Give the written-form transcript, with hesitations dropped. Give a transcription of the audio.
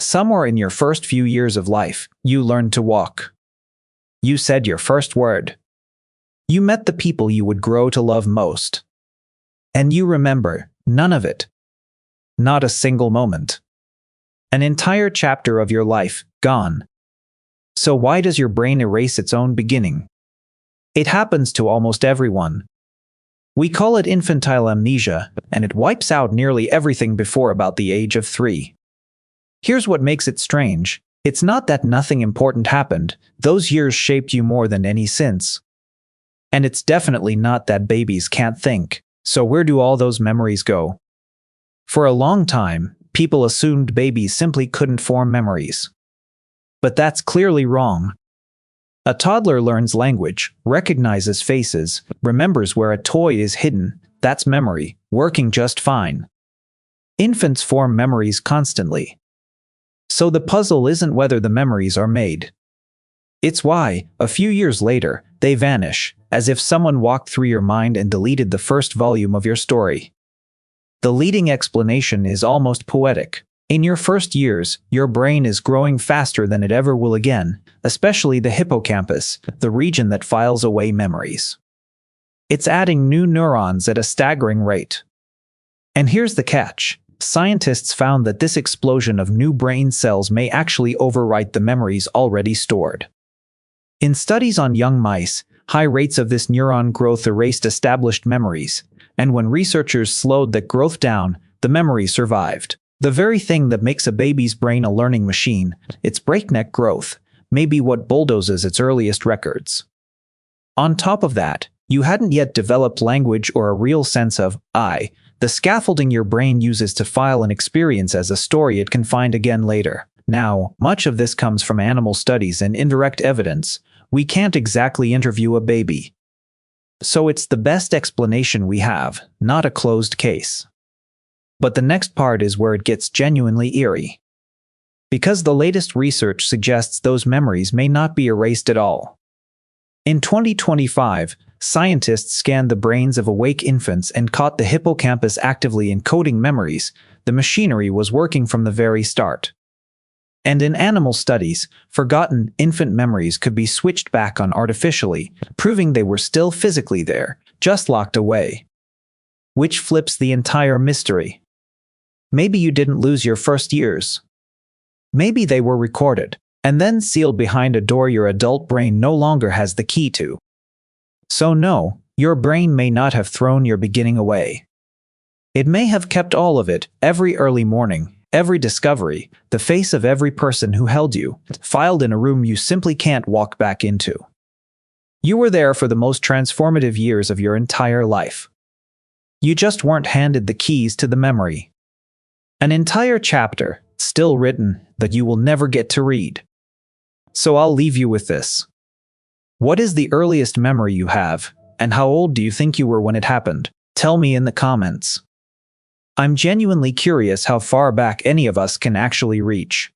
Somewhere in your first few years of life, you learned to walk. You said your first word. You met the people you would grow to love most. And you remember none of it. Not a single moment. An entire chapter of your life gone. So why does your brain erase its own beginning? It happens to almost everyone. We call it infantile amnesia, and it wipes out nearly everything before about the age of 3. Here's what makes it strange. It's not that nothing important happened. Those years shaped you more than any since. And it's definitely not that babies can't think. So where do all those memories go? For a long time, people assumed babies simply couldn't form memories. But that's clearly wrong. A toddler learns language, recognizes faces, remembers where a toy is hidden. That's memory, working just fine. Infants form memories constantly. So the puzzle isn't whether the memories are made. It's why, a few years later, they vanish, as if someone walked through your mind and deleted the first volume of your story. The leading explanation is almost poetic. In your first years, your brain is growing faster than it ever will again, especially the hippocampus, the region that files away memories. It's adding new neurons at a staggering rate. And here's the catch. Scientists found that this explosion of new brain cells may actually overwrite the memories already stored. In studies on young mice, high rates of this neuron growth erased established memories, and when researchers slowed that growth down, the memory survived. The very thing that makes a baby's brain a learning machine, its breakneck growth, may be what bulldozes its earliest records. On top of that, you hadn't yet developed language or a real sense of I, the scaffolding your brain uses to file an experience as a story it can find again later. Now, much of this comes from animal studies and indirect evidence. We can't exactly interview a baby. So it's the best explanation we have, not a closed case. But the next part is where it gets genuinely eerie. Because the latest research suggests those memories may not be erased at all. In 2025, scientists scanned the brains of awake infants and caught the hippocampus actively encoding memories. The machinery was working from the very start. And in animal studies, forgotten infant memories could be switched back on artificially, proving they were still physically there, just locked away. Which flips the entire mystery. Maybe you didn't lose your first years. Maybe they were recorded, and then sealed behind a door your adult brain no longer has the key to. So no, your brain may not have thrown your beginning away. It may have kept all of it, every early morning, every discovery, the face of every person who held you, filed in a room you simply can't walk back into. You were there for the most transformative years of your entire life. You just weren't handed the keys to the memory. An entire chapter, still written, that you will never get to read. So I'll leave you with this. What is the earliest memory you have, and how old do you think you were when it happened? Tell me in the comments. I'm genuinely curious how far back any of us can actually reach.